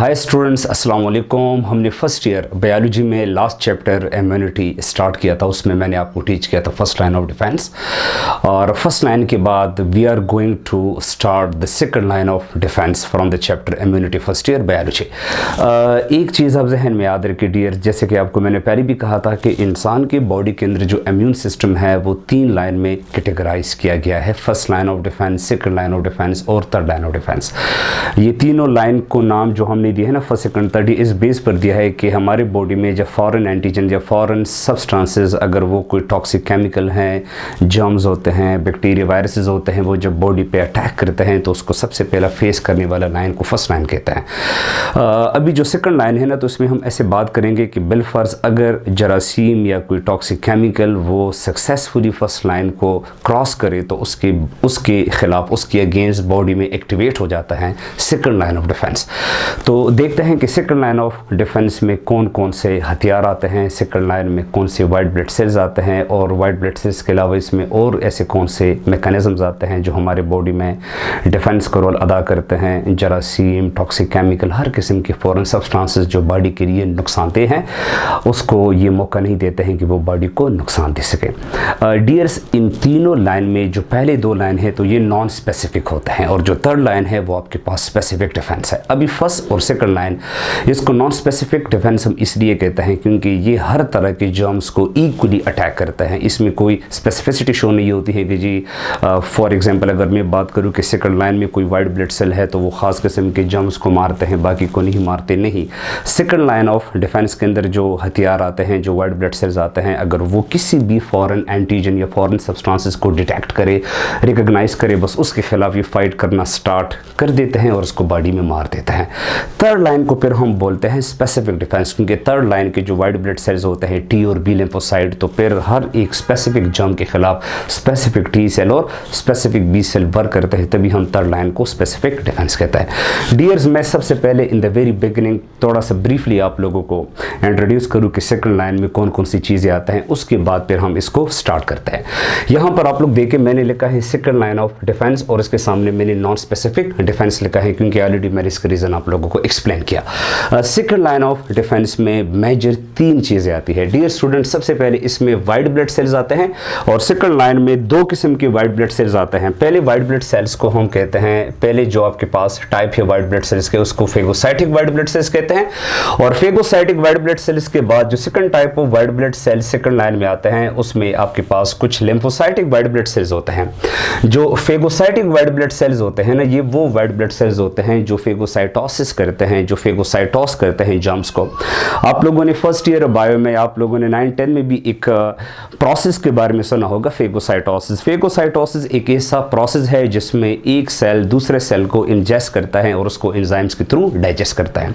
Hi students, अस्सलाम वालेकुम। हमने फर्स्ट ईयर बायोलॉजी में लास्ट चैप्टर इम्यूनिटी स्टार्ट किया था। उसमें मैंने आपको टीच किया था फर्स्ट लाइन ऑफ डिफेंस, और फर्स्ट लाइन के बाद we are going to start the second line of defence from the chapter immunity first year biology. एक चीज़ आप जहन में याद रखिए डियर, जैसे कि आपको मैंने पहले भी कहा था कि इंसान के बॉडी के अंदर जो इम्यून सिस्टम है वो 3 लाइन में कैटेगराइज किया गया है। First line of defence, second line of defence और थर्ड लाइन ऑफ डिफेंस। ये तीनों लाइन को नाम जो हमने दिया है ना फर्स्ट सेकंड थर्ड, इस बेस पर दिया है कि हमारे बॉडी में जब फॉरेन एंटीजन या फॉरेन सब्सटेंसेस, अगर वो कोई टॉक्सिक केमिकल हैं, जर्म्स होते हैं, बैक्टीरिया वायरसेस होते हैं, वो जब बॉडी पे अटैक करते हैं तो उसको सबसे पहला फेस करने वाला लाइन को फर्स्ट लाइन कहते हैं। अभी जो सेकंड लाइन है ना, तो उसमें हम ऐसे बात करेंगे कि बिलफर्ज अगर जरासीम या कोई टॉक्सिक केमिकल वो सक्सेसफुली फर्स्ट लाइन को क्रॉस करे तो उसके खिलाफ, उसके अगेंस्ट बॉडी में एक्टिवेट हो जाता है सेकंड लाइन ऑफ डिफेंस। तो देखते हैं कि सेकंड लाइन ऑफ डिफेंस में कौन कौन से हथियार आते हैं, सेकंड लाइन में कौन से वाइट ब्लड सेल्स आते हैं, और वाइट ब्लड सेल्स के अलावा इसमें और ऐसे कौन से मैकेनिज्म्स आते हैं जो हमारे बॉडी में डिफेंस का रोल अदा करते हैं। जरासीम, टॉक्सिक केमिकल, हर किस्म के फॉरेन सब्सटेंसेस जो बॉडी के लिए नुकसानदेह हैं, उसको ये मौका नहीं देते हैं कि वो बॉडी को नुकसान दे सके। डियर्स, इन तीनों लाइन में जो पहले 2 लाइन है तो ये नॉन स्पेसिफिक होते हैं, और जो थर्ड लाइन है वो आपके पास स्पेसिफिक डिफेंस है। अभी फर्स्ट और सेकंड लाइन, इसको नॉन स्पेसिफिक डिफेंस हम इसलिए कहते हैं क्योंकि ये हर तरह के जर्म्स को इक्वली अटैक करता है। इसमें कोई स्पेसिफिसिटी शो नहीं होती है कि जी फॉर एग्जांपल अगर मैं बात करूं कि सेकंड लाइन में कोई वाइट ब्लड सेल है तो वो ख़ास किस्म के जर्म्स को मारते हैं, बाकी को नहीं मारते। नहीं, सेकंड लाइन ऑफ डिफेंस के अंदर जो हथियार आते हैं, जो वाइट ब्लड सेल्स आते हैं, अगर वो किसी भी फॉरेन एंटीजन या फॉरेन सब्सटेंसेस को डिटेक्ट करे, रिकॉग्नाइज करे, बस उसके खिलाफ ये फाइट करना स्टार्ट कर देते हैं और उसको बॉडी में मार देते हैं। थर्ड लाइन को फिर हम बोलते हैं स्पेसिफिक डिफेंस, क्योंकि थर्ड लाइन के जो वाइट ब्लड सेल्स होते हैं टी और बी लिम्फोसाइट, तो फिर हर एक स्पेसिफिक जर्म के खिलाफ स्पेसिफिक टी सेल और स्पेसिफिक बी सेल वर्क करते हैं, तभी हम थर्ड लाइन को स्पेसिफिक डिफेंस कहते हैं। डियर्स, मैं सबसे पहले इन द वेरी बिगिनिंग थोड़ा सा ब्रीफली आप लोगों को इंट्रोड्यूस करूँ कि सेकंड लाइन में कौन कौन सी चीज़ें आते हैं, उसके बाद फिर हम इसको स्टार्ट करते हैं। यहाँ पर आप लोग देखें, मैंने लिखा है सेकंड लाइन ऑफ डिफेंस और इसके सामने मैंने नॉन स्पेसिफिक डिफेंस लिखा है, क्योंकि ऑलरेडी मैंने इसका रीज़न आप लोगों को एक्सप्लेन किया। सेकंड लाइन ऑफ डिफेंस में मेजर 3 चीज़ें आती है। डियर स्टूडेंट, सबसे पहले इसमें वाइट ब्लड सेल्स आते हैं, और सेकंड लाइन में 2 किस्म के वाइट ब्लड सेल्स आते हैं। पहले वाइट ब्लड सेल्स को हम कहते हैं, पहले जो आपके पास टाइप है वाइट ब्लड सेल्स के, उसको फेगोसाइटिक वाइट ब्लड सेल्स कहते हैं। और फेगोसाइटिक वाइट ब्लड सेल्स के बाद जो second type of white blood sales second line में आते हैं, उसमें आपके पास कुछ लिम्फोसाइटिक वाइट ब्लड सेल्स होते हैं। जो फेगोसाइटिक वाइट ब्लड सेल्स होते हैं ना, ये वो वाइट ब्लड सेल्स होते हैं जो फेगोसाइटोसिस करते हैं, जो फेगोसाइटोस करते हैं जर्म्स को। आप लोगों ने फर्स्ट ईयर बायो में, आप लोगों ने 9-10 में भी एक प्रोसेस के बारे में सुना होगा, फेगोसाइटोसिस। फेगोसाइटोसिस एक ऐसा प्रोसेस है जिसमें एक सेल दूसरे सेल को इंजेस्ट करता है और उसको एंजाइम्स के थ्रू डाइजेस्ट करता है।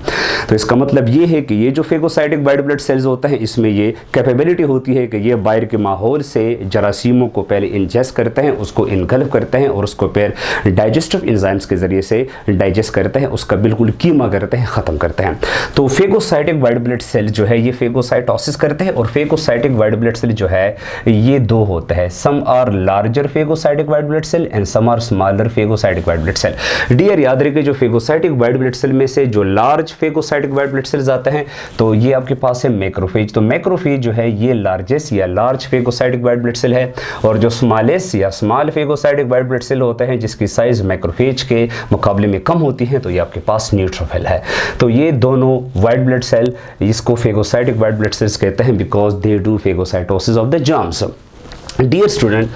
तो इसका मतलब ये है कि ये जो फेगोसाइटिक वाइट ब्लड सेल्स होते हैं, इसमें ये कैपेबिलिटी होती है कि ये बाहर के माहौल से जरासीमों को पहले इंजेस्ट करते हैं, उसको इनगल्फ करते हैं और उसको फिर डाइजेस्टिव एंजाइम्स के जरिए से डाइजेस्ट करते हैं, उसका बिल्कुल कीमा करते हैं, ख़त्म करते हैं। तो फेगोसाइटिक वाइट ब्लड सेल जो है ये फेगोसाइटोसिस करते हैं, और फेगोसाइटिक वाइट ब्लड सेल जो है ये 2 होते हैं। Some are larger phagocytic white blood cell and some are smaller phagocytic white blood cell. Dear, याद रखिए जो फेगोसाइटिक वाइट ब्लड सेल में से जो large phagocytic white blood cells आते हैं, तो ये आपके पास है मैक्रोफेज। तो मैक्रोफेज जो है ये लार्जेस्ट या large phagocytic white blood cell है, और जो स्मॉलेस्ट या small phagocytic white blood cell होते हैं जिसकी साइज मैक्रोफेज के मुकाबले में कम होती है, तो ये आपके पास न्यूट्रोफिल है। तो ये दोनों वाइट ब्लड सेल, इसको फेगोसाइटिक वाइट ब्लड सेल्स कहते हैं because they do phagocytosis of the germs. Dear student,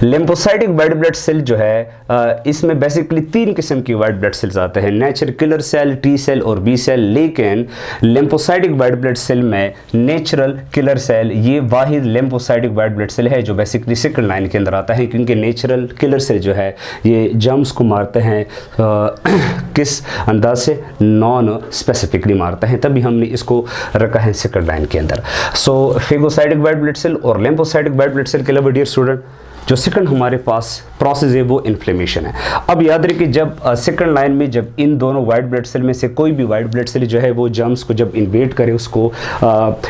lymphocytic white blood cell जो है इसमें बेसिकली 3 किस्म की वाइट ब्लड सेल्स आते हैं, natural killer cell, T cell और बी सेल। लेकिन लिम्फोसाइटिक वाइट ब्लड सेल में नेचुरल किलर सेल ये वाहिद लिम्फोसाइटिक वाइट ब्लड सेल है जो बेसिकली सेकंड लाइन के अंदर आता है, क्योंकि नेचुरल किलर सेल जो है ये जर्म्स को मारते हैं किस अंदाज से, नॉन स्पेसिफिकली मारते हैं, तभी हमने इसको रखा है सेकंड लाइन के अंदर। सो फेगोसाइटिक वाइट ब्लड सेल और लिम्फोसाइटिक वाइट ब्लड सेल के अलावा डियर स्टूडेंट, जो सेकंड हमारे पास प्रोसेस है वो इन्फ्लेमेशन है। अब याद रखिए जब सेकंड लाइन में जब इन दोनों वाइट ब्लड सेल में से कोई भी वाइट ब्लड सेल जो है वो जर्म्स को जब इन्वेड करे, उसको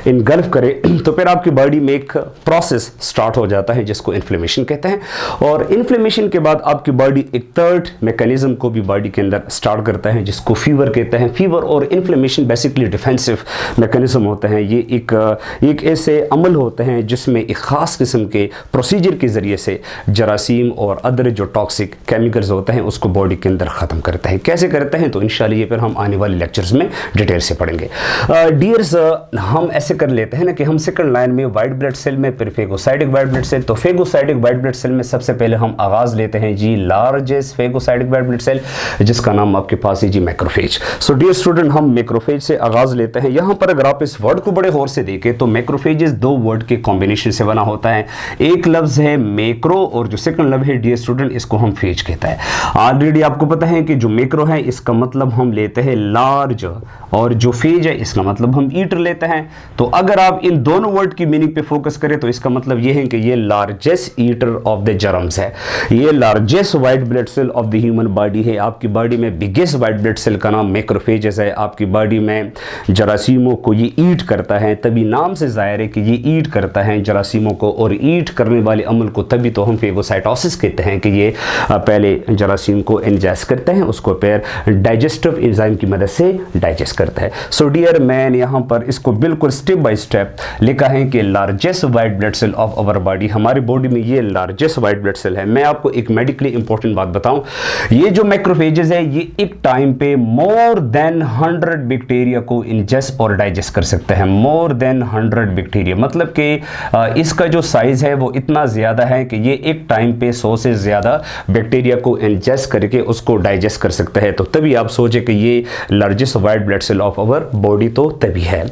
इनगल्फ करे, तो फिर आपकी बॉडी में एक प्रोसेस स्टार्ट हो जाता है जिसको इन्फ्लेमेशन कहते हैं। और इन्फ्लेमेशन के बाद आपकी बॉडी एक थर्ड मैकेनिज्म को भी बॉडी के अंदर स्टार्ट करता है जिसको फीवर कहते हैं। फीवर और इन्फ्लेमेशन बेसिकली डिफेंसिव मैकेनिज्म होते हैं। ये एक ऐसे अमल होते हैं जिसमें एक ख़ास किस्म के प्रोसीजर के ज़रिए से जरासीम और अदर जो टॉक्सिक केमिकल्स होते हैं उसको बॉडी के अंदर ख़त्म करते हैं। कैसे करते हैं तो इंशाल्लाह ये फिर हम आने वाले लेक्चर्स में डिटेल से पढ़ेंगे। डियर्स, हम ऐसे कर लेते हैं ना कि हम सेकंड लाइन में वाइट ब्लड सेल में, फिर फेगोसाइटिक वाइट ब्लड सेल, तो फेगोसाइटिक वाइट ब्लड सेल में सबसे पहले हम आगाज़ लेते हैं जी largest phagocytic white blood cell जिसका नाम आपके पास है जी मैक्रोफेज। सो डियर स्टूडेंट, हम मैक्रोफेज से आगाज़ लेते हैं। यहाँ पर अगर आप इस वर्ड को बड़े गौर से देखें तो मैक्रोफेजेस दो वर्ड के कॉम्बिनेशन से बना होता है। एक लफ्ज़ है मैक्रो और जो सेकंड लफ्ज़ है डियर स्टूडेंट इसको हम फेज कहता है। ऑलरेडी आपको पता है कि जो मैक्रो है इसका मतलब हम लेते हैं लार्ज और जो फेज है इसका मतलब हम ईटर लेते हैं। तो अगर आप इन दोनों वर्ड की मीनिंग पे फोकस करें तो इसका मतलब ये है कि ये largest eater of the germs है, ये largest white blood cell of the human body है। आपकी बॉडी में बिगेस्ट वाइट ब्लड सेल का नाम मैक्रोफेजेस है। आपकी बॉडी में जरासीमों को ये ईट करता है, तभी नाम से जाहिर है कि ये ईट करता है जरासीमों को, और ईट करने वाले अमल को तभी तो हम फेगोसाइटोसिस कहते हैं कि ये पहले जरासीम को इंजेस्ट करते हैं, उसको फिर डाइजेस्टिव एंजाइम की मदद से डाइजेस्ट करता है। सो डियर, मैंने यहाँ पर इसको बिल्कुल स्टेप बाय स्टेप लिखा है कि largest white blood cell of our body, हमारी बॉडी में ये लार्जेस्ट वाइट ब्लड सेल है। मैं आपको एक मेडिकली इंपॉर्टेंट बात बताऊं, ये जो मैक्रोफेजेस है ये एक टाइम पे मोर देन 100 बैक्टीरिया को इंजेस्ट और डाइजेस्ट कर सकते हैं। मोर देन 100 बैक्टीरिया मतलब कि इसका जो साइज है वो इतना ज़्यादा है कि ये एक टाइम पे 100 से ज़्यादा बैक्टीरिया को इंजेस्ट करके उसको डाइजेस्ट कर सकता है। तो तभी आप सोचे कि ये largest white blood cell of our body तो तभी है।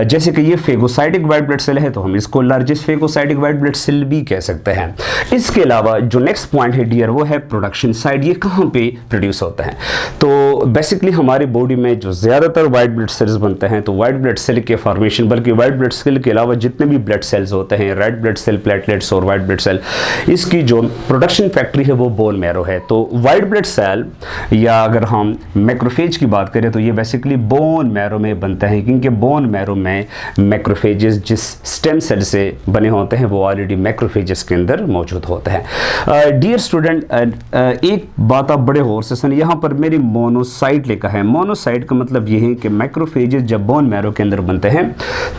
जैसे कि ये फेगोसाइटिक वाइट ब्लड सेल है तो हम इसको largest phagocytic white blood cell भी कह सकते हैं। इसके अलावा जो नेक्स्ट पॉइंट है डियर वो है प्रोडक्शन साइड, ये कहाँ पे प्रोड्यूस होता है। तो बेसिकली हमारी बॉडी में जो ज़्यादातर वाइट ब्लड सेल्स बनते हैं तो वाइट ब्लड सेल के फॉर्मेशन, बल्कि वाइट ब्लड सेल के अलावा जितने भी ब्लड सेल्स होते हैं, रेड ब्लड सेल, प्लेटलेट्स और वाइट ब्लड सेल, इसकी जो प्रोडक्शन फैक्ट्री है वो बोन मैरो है। तो वाइट ब्लड सेल या अगर हम मैक्रोफेज की बात करें तो ये बेसिकली बोन मैरो में बनता है, क्योंकि बोन मैरो में मैक्रोफेजेस जिस स्टेम सेल से बने होते हैं वो ऑलरेडी मैक्रोफेजेस के अंदर मौजूद होते हैं। डियर स्टूडेंट, एक बात आप बड़े गौर से सुनिए, यहाँ पर मेरी मोनोसाइट लिखा है। मोनोसाइट का मतलब ये है कि मैक्रोफेजेस जब बोन मैरो के अंदर बनते हैं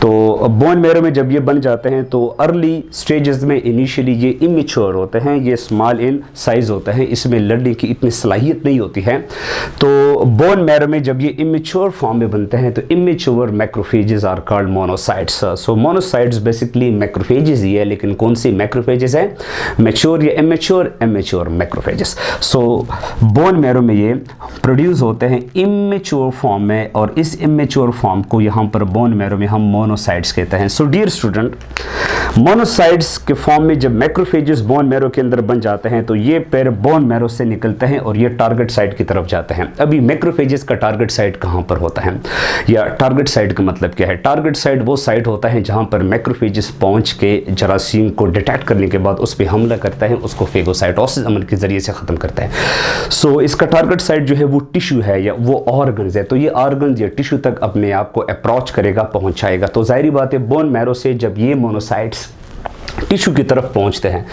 तो बोन मैरो में जब ये बन जाते हैं तो अर्ली स्टेजेस में इनिशियली ये इमेच्योर होते हैं, ये स्मॉल इन साइज होता है, इसमें लड़ने की इतनी सलाहियत नहीं होती है। तो बोन मैरो में जब ये इमेच्योर फॉर्म में बनते हैं तो immature macrophages are called monocytes. So monocytes basically macrophages ही है, लेकिन कौन सी मैक्रोफेजेस है, मैच्योर या immature macrophages. So bone marrow में ये प्रोड्यूस होते हैं इमेच्योर फॉर्म में, और इस इमेच्योर फॉर्म को यहाँ पर बोन मैरो में हम मोनोसाइट्स कहते हैं। सो डियर स्टूडेंट, मोनोसाइट्स के फॉर्म में जब मैक्रोफेजेस बोन मैरो के अंदर बन जाते हैं तो ये पैर बोन मैरो से निकलते हैं और ये टारगेट साइट की तरफ जाते हैं। अभी मैक्रोफेजेस का टारगेट साइट कहाँ पर होता है, या टारगेट साइट का मतलब क्या है? टारगेट साइट वो साइट होता है जहाँ पर मैक्रोफेजेस पहुँच के जरासीम को डिटेक्ट करने के बाद उस पर हमला करता है, उसको फेगोसाइटोसिस अमल के जरिए से ख़त्म करता है। सो इसका टारगेट साइट जो है वो टिश्यू है या वो ऑर्गन्स है, तो ये ऑर्गन्स या टिश्यू तक अपने आप को अप्रोच करेगा, पहुँचाएगा। तो जाहिर बात है बोन मैरो से जब ये मोनोसाइट्स टिश्यू की तरफ पहुंचते हैं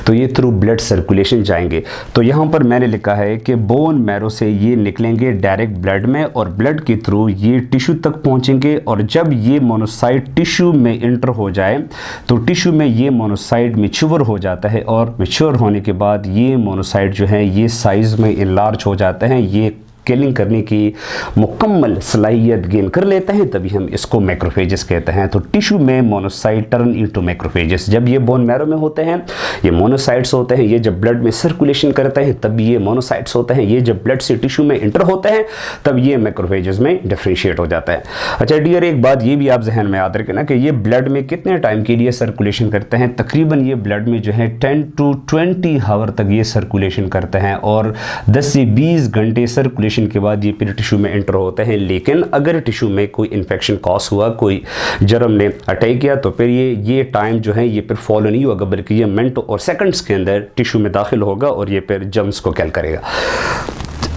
तो ये थ्रू ब्लड सर्कुलेशन जाएंगे। तो यहाँ पर मैंने लिखा है कि बोन मैरो से ये निकलेंगे डायरेक्ट ब्लड में और ब्लड के थ्रू ये टिश्यू तक पहुँचेंगे, और जब ये मोनोसाइट टिश्यू में इंटर हो जाए तो टिश्यू में ये मोनोसाइट मैच्योर हो जाता है, और मैच्योर होने के बाद ये मोनोसाइट जो है ये साइज़ में इनलार्ज हो जाते हैं, ये किलिंग करने की मुकम्मल सलाहियत गेन कर लेते हैं, तभी हम इसको मैक्रोफेजेस कहते हैं। तो टिश्यू में मोनोसाइट टर्न इनटू मैक्रोफेजेस। जब ये बोन मैरो में होते हैं ये मोनोसाइट्स होते हैं, ये जब ब्लड में सर्कुलेशन करते हैं तब ये मोनोसाइट्स होते हैं, ये जब ब्लड से टिश्यू में इंटर होते हैं तब ये मैक्रोफेजेस में डिफ्रेंशिएट हो जाता है। अच्छा डियर, एक बात ये भी आप जहन में याद रखें ना कि ये ब्लड में कितने टाइम के लिए सर्कुलेशन करते हैं। तकरीबन ये ब्लड में जो है 10 to 20 आवर तक ये सर्कुलेशन करते हैं, और 10 से 20 घंटे सर्कुलेशन इन्फेक्शन के बाद ये फिर टिश्यू में एंटर होते हैं। लेकिन अगर टिश्यू में कोई इन्फेक्शन कॉज हुआ, कोई जर्म ने अटैक किया, तो फिर ये टाइम जो है ये फिर फॉलो नहीं होगा, बल्कि ये मिनट और सेकंड्स के अंदर टिश्यू में दाखिल होगा और ये फिर जर्म्स को किल करेगा।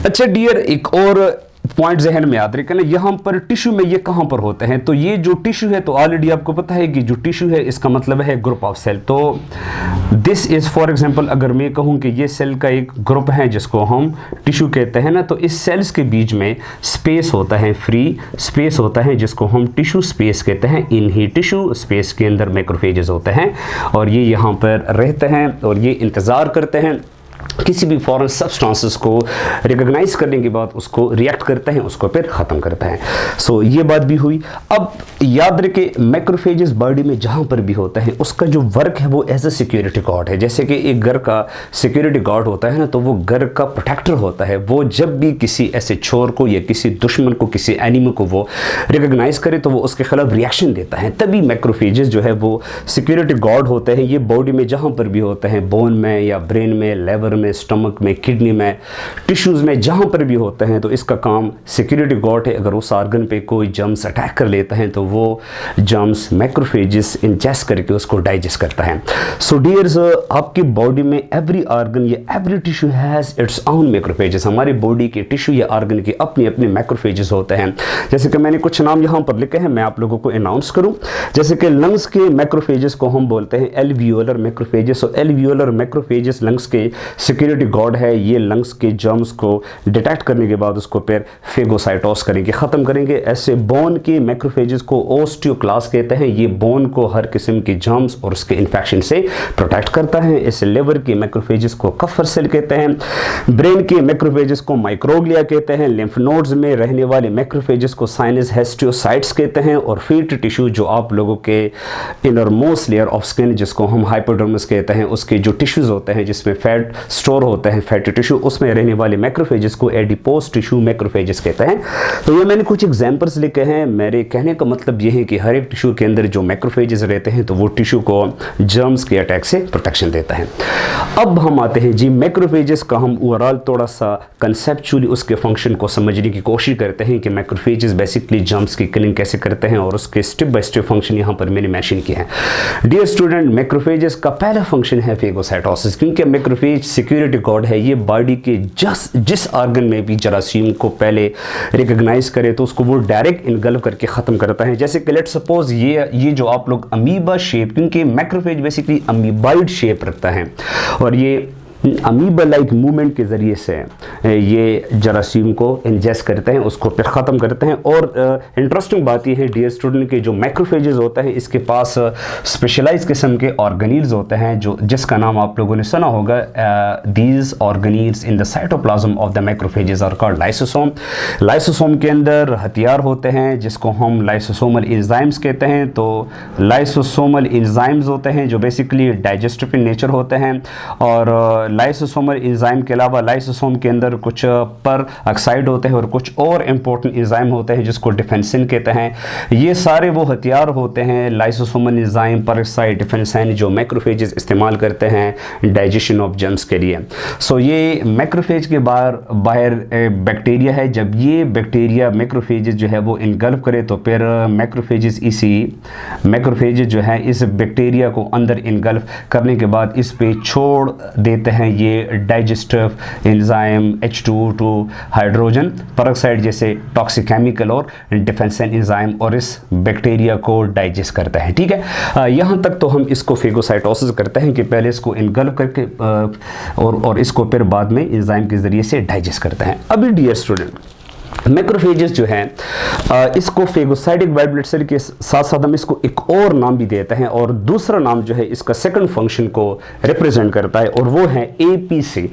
अच्छा डियर, एक और पॉइंट जहन में याद रखना, यहाँ पर टिश्यू में ये कहाँ पर होते हैं। तो ये जो टिश्यू है, तो ऑलरेडी आपको पता है कि जो टिश्यू है इसका मतलब है ग्रुप ऑफ सेल। तो दिस इज़ फॉर एग्जांपल, अगर मैं कहूँ कि ये सेल का एक ग्रुप है जिसको हम टिश्यू कहते हैं ना, तो इस सेल्स के बीच में स्पेस होता है, फ्री स्पेस होता है जिसको हम टिश्यू स्पेस कहते हैं। इन ही टिश्यू स्पेस के अंदर मैक्रोफेजेस होते हैं और ये यहाँ पर रहते हैं और ये इंतज़ार करते हैं किसी भी फॉरेन सब्सटेंसेस को रिकॉग्नाइज करने के बाद उसको रिएक्ट करते हैं, उसको फिर ख़त्म करते हैं। सो ये बात भी हुई। अब याद रखें, मैक्रोफेजेस बॉडी में जहाँ पर भी होता है उसका जो वर्क है वो एज ए सिक्योरिटी गार्ड है। जैसे कि एक घर का सिक्योरिटी गार्ड होता है ना, तो वो घर का प्रोटेक्टर होता है। वो जब भी किसी ऐसे चोर को या किसी दुश्मन को, किसी एनिमल को वो रिकॉग्नाइज करे तो वो उसके खिलाफ रिएक्शन देता है। तभी मैक्रोफेजेस जो है वो सिक्योरिटी गार्ड होते हैं। ये बॉडी में जहाँ पर भी होते हैं, बोन में या ब्रेन में, लेवर में, स्टमक में, किडनी में, टिश्यूज़ में, जहाँ पर भी होते हैं, तो इसका काम सिक्योरिटी गार्ड है। अगर उस ऑर्गन पे कोई जर्म्स अटैक कर लेता है तो वो जर्म्स मैक्रोफेजेस इंजेस्ट करके उसको डाइजेस्ट करता है। सो डियर्स, आपकी बॉडी में एवरी ऑर्गन या every tissue has its own macrophages. हमारी बॉडी के टिश्यू या ऑर्गन के अपने अपने मैक्रोफेजेस होते हैं। जैसे कि मैंने कुछ नाम यहाँ पर लिखे हैं, मैं आप लोगों को अनाउंस करूँ। जैसे कि लंग्स के मैक्रोफेजेस को हम बोलते हैं एल्वियोलर मैक्रोफेजेस। और एल्वियोलर मैक्रोफेजेस लंग्स के सिक्योरिटी गार्ड है। ये लंग्स के जर्म्स को डिटेक्ट करने के बाद उसको फिर फेगोसाइटोस करेंगे, ख़त्म करेंगे। ऐसे बोन के मैक्रोफेजेस को ओस्टियोक्लास्ट कहते हैं। ये बोन को हर किस्म के जर्म्स और उसके इन्फेक्शन से प्रोटेक्ट करता है। ऐसे लिवर के मैक्रोफेजेस को कफर सेल कहते हैं। ब्रेन के मैक्रोफेजेस को माइक्रोग्लिया कहते हैं। लिम्फ नोड्स में रहने वाले मैक्रोफेजेस को साइनस हेस्टियोसाइट्स कहते हैं। और फीट टिश्यू, जो आप लोगों के इनरमोस्ट लेयर ऑफ स्किन जिसको हम हाइपोडर्मिस कहते हैं, उसके जो टिश्यूज होते हैं जिसमें फैट स्टोर होते हैं, फैटी टिश्यू, उसमें रहने वाले मैक्रोफेजेस को एडिपोज टिश्यू मैक्रोफेजेस कहते हैं। तो ये मैंने कुछ एग्जांपल्स लिखे हैं। मेरे कहने का मतलब ये है कि हर एक टिश्यू के अंदर जो मैक्रोफेजेस रहते हैं तो वो टिश्यू को जर्म्स के अटैक से प्रोटेक्शन देता है। अब हम आते हैं जी मैक्रोफेजेस का, हम ओवरऑल थोड़ा सा कंसेप्चुअली उसके फंक्शन को समझने की कोशिश करते हैं कि मैक्रोफेजेस बेसिकली जर्म्स की किलिंग कैसे करते हैं और उसके स्टेप बाय स्टेप फंक्शन यहाँ पर मैंने मेंशन किया है। डियर स्टूडेंट, मैक्रोफेजेस का पहला फंक्शन है फेगोसाइटोसिस। क्योंकि मैक्रोफेज सिक्योरिटी गार्ड है, ये बॉडी के जिस ऑर्गन में भी जरासीम को पहले रिकॉग्नाइज करे तो उसको वो डायरेक्ट इनगल्व करके ख़त्म करता है। जैसे कि लेट्स सपोज ये जो आप लोग अमीबा शेप, क्योंकि मैक्रोफेज बेसिकली अमीबाइड शेप रखता है और ये अमीबा लाइक मूवमेंट के ज़रिए से ये जरासीम को इंजेस्ट करते हैं, उसको फिर ख़त्म करते हैं। और इंटरेस्टिंग बात यह है डियर स्टूडेंट के जो मैक्रोफेजेस होता है इसके पास स्पेशलाइज किस्म के ऑर्गेनील्स होते हैं, जो जिसका नाम आप लोगों ने सुना होगा। These organelles in the cytoplasm of the macrophages are called lysosome. Lysosome के अंदर हथियार होते हैं जिसको हम लाइसोसोमल एंजाइम्स कहते हैं। तो लाइसोसोमल एंजाइम्स होते हैं जो बेसिकली डाइजेस्टिव इन नेचर होते हैं। और लाइसोसोमल एंजाइम के अलावा लाइसोसोम के अंदर कुछ पर ऑक्साइड होते हैं और कुछ और इंपॉर्टेंट एंजाइम होते हैं जिसको डिफेंसिन कहते हैं। ये सारे वो हथियार होते हैं लाइसोसोमल एंजाइम, पेरोक्साइड, डिफेंसिन, जो मैक्रोफेजेस इस्तेमाल करते हैं डाइजेशन ऑफ जर्म्स के लिए। सो ये मैक्रोफेज के बाहर बैक्टीरिया है। जब ये बैक्टीरिया मैक्रोफेजेस जो है वो इनगल्फ करे तो फिर मैक्रोफेजेस जो है इस बैक्टीरिया को अंदर इनगल्फ करने के बाद इस पे छोड़ देते हैं ये digestive enzyme H2O2 hydrogen peroxide जैसे टॉक्सिक केमिकल और डिफेंसिन एंजाइम, और इस बैक्टीरिया को डाइजेस्ट करता है। ठीक है, यहाँ तक तो हम इसको फेगोसाइटोसिस करते हैं कि पहले इसको इनगल्फ करके और इसको फिर बाद में एंजाइम के ज़रिए से डाइजेस्ट करते हैं। अभी डियर स्टूडेंट, मैक्रोफेजेस जो है इसको फेगोसाइटिक वाइट ब्लड सेल के साथ साथ हम इसको एक और नाम भी देते हैं और दूसरा नाम जो है इसका सेकंड फंक्शन को रिप्रेजेंट करता है और वो है APC।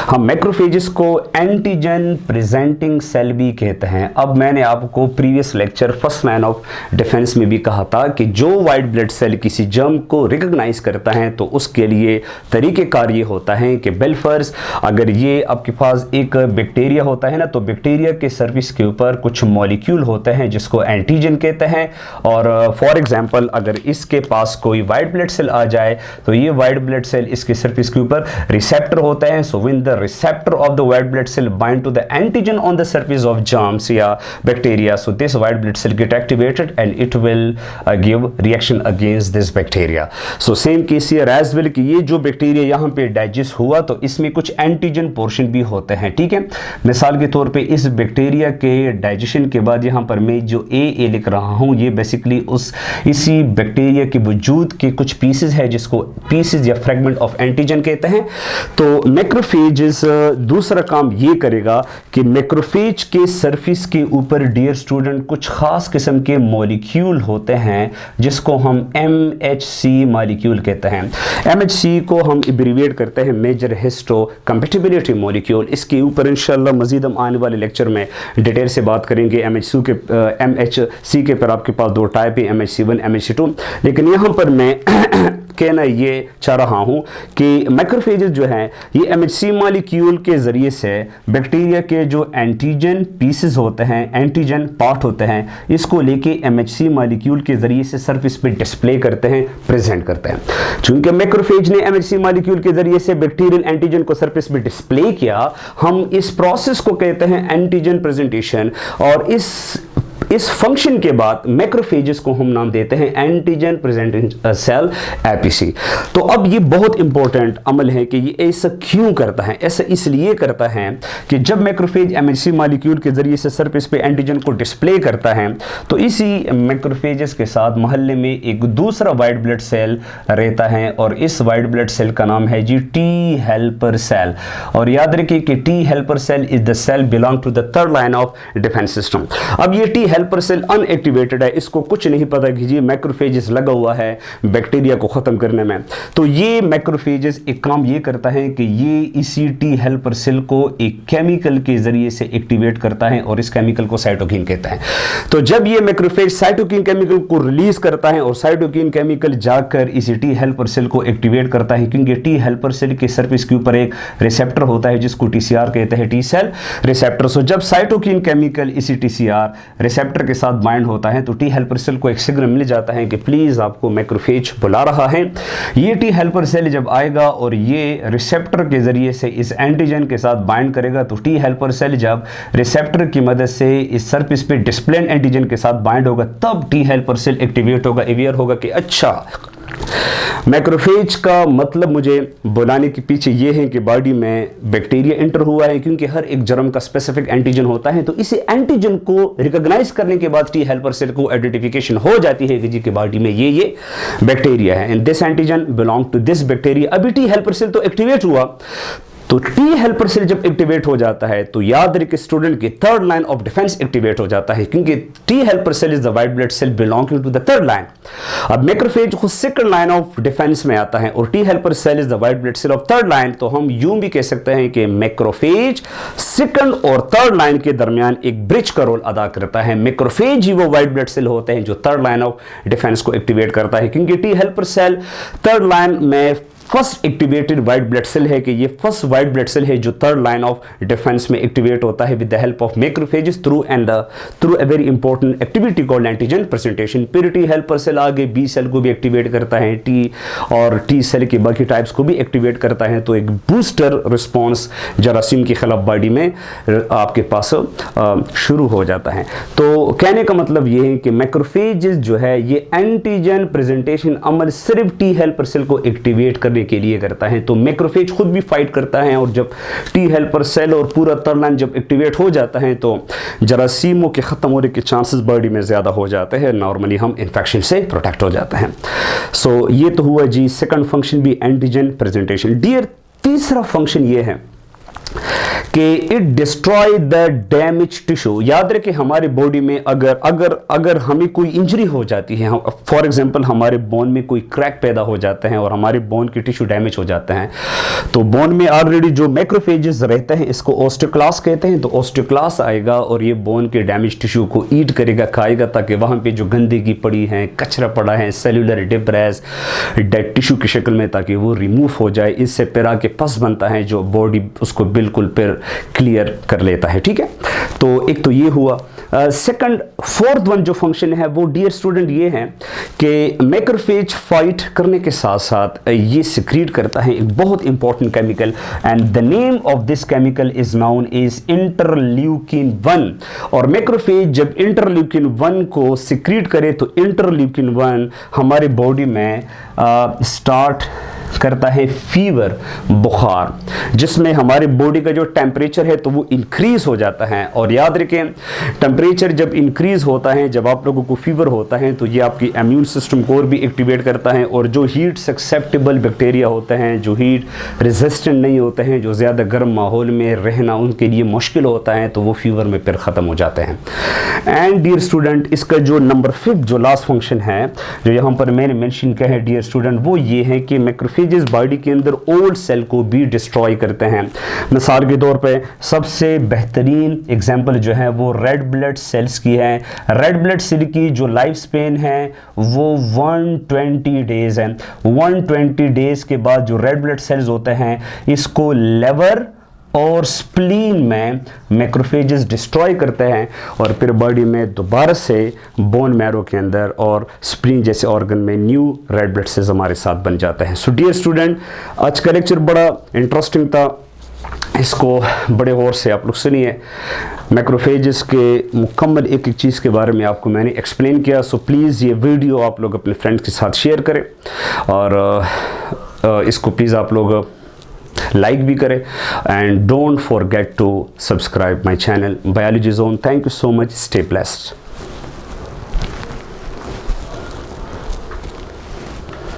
हम मैक्रोफेजेस को एंटीजन प्रेजेंटिंग सेल भी कहते हैं। अब मैंने आपको previous lecture first line of defence में भी कहा था कि जो वाइट ब्लड सेल किसी जर्म को रिकॉग्नाइज करता है तो उसके लिए तरीक़ेकार ये होता है कि बिलफर्स, अगर ये आपके पास एक बैक्टीरिया होता है ना, तो बैक्टीरिया के सर्फेस सरफेस के ऊपर कुछ मॉलिक्यूल होते हैं जिसको एंटीजन कहते हैं। और फॉर एग्जांपल अगर इसके पास कोई वाइट ब्लड सेल आ जाए तो ये वाइट ब्लड सेल इसके सरफेस के ऊपर रिसेप्टर होते हैं। So when the receptor of the white blood cell bind to the antigen on the surface of germs या bacteria, so this white blood cell get activated and it will give reaction against this bacteria. So same case here as well कि ये जो bacteria यहाँ पे digest हुआ तो इसमें कुछ एंटीजन पोर्शन भी होते हैं, ठीक है। मिसाल के तौर पे इस बैक्टीरिया के डाइजेशन के बाद यहाँ पर मैं जो ए लिख रहा हूँ ये बेसिकली इसी बैक्टीरिया के वजूद के कुछ पीसेस है जिसको पीसेस या फ्रेगमेंट ऑफ एंटीजन कहते हैं। तो मैक्रोफेजेस दूसरा काम ये करेगा कि मैक्रोफेज के सरफेस के ऊपर डियर स्टूडेंट कुछ खास किस्म के मॉलिक्यूल होते हैं जिसको हम MHC मॉलिक्यूल कहते हैं। MHC को हम एब्रिविएट करते हैं मेजर हिस्टो कंपैटिबिलिटी मॉलिक्यूल। इसके ऊपर इंशाल्लाह मजीद हम आने वाले लेक्चर में डिटेल से बात करेंगे। MHC के पर आपके पास दो टाइप है, MHC1 MHC2, लेकिन यहाँ पर मैं कहना ये चाह रहा हूँ कि मैक्रोफेजेस जो हैं ये MHC मॉलिक्यूल के ज़रिए से बैक्टीरिया के जो एंटीजन पीसेस होते हैं, एंटीजन पार्ट होते हैं, इसको लेके MHC मॉलिक्यूल के ज़रिए से सरफेस पे डिस्प्ले करते हैं, प्रेजेंट करते हैं। चूंकि मैक्रोफेज ने MHC मॉलिक्यूल के ज़रिए से बैक्टीरियल एंटीजन को सरफेस पे डिस्प्ले किया, हम इस प्रोसेस को कहते हैं एंटीजन प्रेजेंटेशन। और इस फंक्शन के बाद मैक्रोफेजेस को हम नाम देते हैं एंटीजन प्रेजेंटिंग सेल एपीसी। तो अब ये बहुत इंपॉर्टेंट अमल है कि ये ऐसा क्यों करता है। ऐसा इसलिए करता है कि जब मैक्रोफेज MHC मॉलिक्यूल के जरिए से सरफेस पे एंटीजन को डिस्प्ले करता है तो इसी मैक्रोफेजेस के साथ मोहल्ले में एक दूसरा वाइट ब्लड सेल रहता है और इस वाइट ब्लड सेल का नाम है जी टी हेल्पर सेल। और याद रखिए कि T helper cell is the cell belong to the third line of defence system. अब ये टी हेल्पर सेल अनएक्टिवेटेड है, इसको कुछ नहीं पता कि जी मैक्रोफेजेस लगा हुआ है बैक्टीरिया को खत्म करने में। तो ये मैक्रोफेजेस एक काम ये करता है कि ये इसी टी हेल्पर सेल को एक केमिकल के जरिए से एक्टिवेट करता है और इस केमिकल को साइटोकिन कहते हैं। तो जब ये मैक्रोफेज साइटोकिन केमिकल को रिलीज करता है और साइटोकिन केमिकल जाकर इसी टी हेल्पर सेल को एक्टिवेट करता है, क्योंकि टी हेल्पर सेल के सरफेस के ऊपर एक रिसेप्टर होता है जिसको TCR कहते हैं, टी सेल रिसेप्टर। सो जब साइटोकिन केमिकल इसी TCR रिसेप्टर के साथ बाइंड होता है तो टी हेल्पर सेल को एक सिग्नल मिल जाता है कि प्लीज आपको मैक्रोफेज बुला रहा है। ये टी हेल्पर सेल जब आएगा और ये रिसेप्टर के जरिए से इस एंटीजन के साथ बाइंड करेगा तो टी हेल्पर सेल जब रिसेप्टर की मदद से इस सरफेस पे डिस्प्लेन एंटीजन के साथ बाइंड होगा तब टी हेल्पर सेल एक्टिवेट होगा, अवेयर होगा कि अच्छा मैक्रोफेज का मतलब मुझे बुलाने के पीछे ये है कि बॉडी में बैक्टीरिया एंटर हुआ है, क्योंकि हर एक जर्म का स्पेसिफिक एंटीजन होता है। तो इसी एंटीजन को रिकॉग्नाइज करने के बाद टी हेल्पर सेल को आइडेंटिफिकेशन हो जाती है कि जी के बॉडी में ये बैक्टीरिया है and this antigen belong to this bacteria. अभी टी हेल्पर सेल तो एक्टिवेट हुआ, तो टी हेल्पर सेल जब एक्टिवेट हो जाता है तो याद रखिए स्टूडेंट की third line of defence activate हो जाता है, क्योंकि T helper cell is the white blood cell belonging to the third line. अब मैक्रोफेज खुद सेकंड लाइन ऑफ डिफेंस में आता है और T helper cell is the white blood cell of third line. तो हम यूं भी कह सकते हैं कि मैक्रोफेज सेकंड और थर्ड लाइन के दरमियान एक ब्रिज का रोल अदा करता है। मैक्रोफेज ही वो वाइट ब्लड सेल होते हैं जो थर्ड लाइन ऑफ डिफेंस को एक्टिवेट करता है, क्योंकि T helper cell third line में first activated white blood cell है कि ये फर्स्ट वाइट ब्लड सेल है जो थर्ड लाइन ऑफ डिफेंस में एक्टिवेट होता है with the help of macrophages through a very important activity called antigen presentation. फिर टी हेल्पर सेल आगे बी सेल को भी एक्टिवेट करता है, टी सेल के बाकी टाइप्स को भी एक्टिवेट करता है। तो एक बूस्टर रिस्पॉन्स जरासीम के खिलाफ बॉडी में आपके पास शुरू हो जाता है। तो कहने का मतलब ये है कि मैक्रोफेजेस जो है ये एंटीजन प्रेजेंटेशन अमल सिर्फ टी हेल्पर सेल को एक्टिवेट करने के लिए करता है। तो मैक्रोफेज खुद भी फाइट करता है और जब टी हेल्पर सेल और पूरा थर्ड लाइन जब एक्टिवेट हो जाता है तो जरासीमों के खत्म होने के चांसेस बॉडी में ज्यादा हो जाते हैं, नॉर्मली हम इन्फेक्शन से प्रोटेक्ट हो जाते हैं। सो ये तो हुआ जी सेकंड फंक्शन भी एंटीजन प्रेजेंटेशन। डियर तीसरा फंक्शन ये है कि it destroy the damage tissue. याद रखें हमारे बॉडी में अगर हमें कोई इंजरी हो जाती है, फॉर एग्जांपल हमारे बोन में कोई क्रैक पैदा हो जाते हैं और हमारे बोन के टिश्यू डैमेज हो जाते हैं, तो बोन में ऑलरेडी जो मैक्रोफेजेस रहते हैं इसको ओस्टियोक्लास्ट कहते हैं। तो ओस्टियोक्लास्ट आएगा और ये बोन के डैमेज टिश्यू को ईट करेगा, खाएगा, ताकि वहाँ पे जो गंदगी पड़ी है, कचरा पड़ा है, सेलुलर डिब्रेस डेड टिश्यू की शक्ल में, ताकि वो रिमूव हो जाए। इससे फिर आके पस बनता है जो बॉडी उसको बिल्कुल फिर क्लियर कर लेता है। ठीक है, तो एक तो ये हुआ। सेकंड, फोर्थ वन जो फंक्शन है वो डियर स्टूडेंट ये है कि मैक्रोफेज फाइट करने के साथ साथ ये सिक्रीट करता है एक बहुत important chemical, and the name of this chemical is noun is interleukin 1। और मैक्रोफेज जब इंटरल्यूकिन 1 को सिक्रीट करे तो इंटरल्यूकिन 1 हमारे बॉडी में स्टार्ट करता है फीवर, बुखार, जिसमें हमारे बॉडी का जो टेम्परेचर है तो वो इंक्रीज हो जाता है। और याद रखें, टेम्परेचर जब इंक्रीज होता है, जब आप लोगों को फीवर होता है तो ये आपकी इम्यून सिस्टम को और भी एक्टिवेट करता है, और जो हीट सक्सेप्टेबल बैक्टीरिया होते हैं, जो हीट रेजिस्टेंट नहीं होते हैं, जो ज़्यादा गर्म माहौल में रहना उनके लिए मुश्किल होता है, तो वो फीवर में फिर ख़त्म हो जाते हैं। एंड डियर स्टूडेंट, इसका जो नंबर 5 जो लास्ट फंक्शन है जो यहाँ पर मैंने मेंशन किया है डियर स्टूडेंट, वो ये है कि मैक्रोफेजेस बॉडी के अंदर ओल्ड सेल को भी डिस्ट्रॉय करते हैं। मिसाल के तौर पे सबसे बेहतरीन एग्जांपल जो है वो रेड ब्लड सेल्स की है। रेड ब्लड सेल की जो लाइफ स्पेन है वो 120 डेज है। 120 डेज के बाद जो रेड ब्लड सेल्स होते हैं इसको लिवर और स्प्लीन में मैक्रोफेजेस डिस्ट्रॉय करते हैं, और फिर बॉडी में दोबारा से बोन मैरो के अंदर और स्प्लीन जैसे ऑर्गन में न्यू रेड ब्लड सेल्स हमारे साथ बन जाते हैं। सो डियर स्टूडेंट, आज का लेक्चर बड़ा इंटरेस्टिंग था, इसको बड़े गौर से आप लोग सुनिए। मैक्रोफेजेस के मुकम्मल एक एक चीज़ के बारे में आपको मैंने एक्सप्लेन किया। सो प्लीज़ ये वीडियो आप लोग अपने फ्रेंड्स के साथ शेयर करें, और इसको प्लीज़ आप लोग लाइक भी करें, and don't forget to subscribe my channel biology zone. Thank you so much, stay blessed.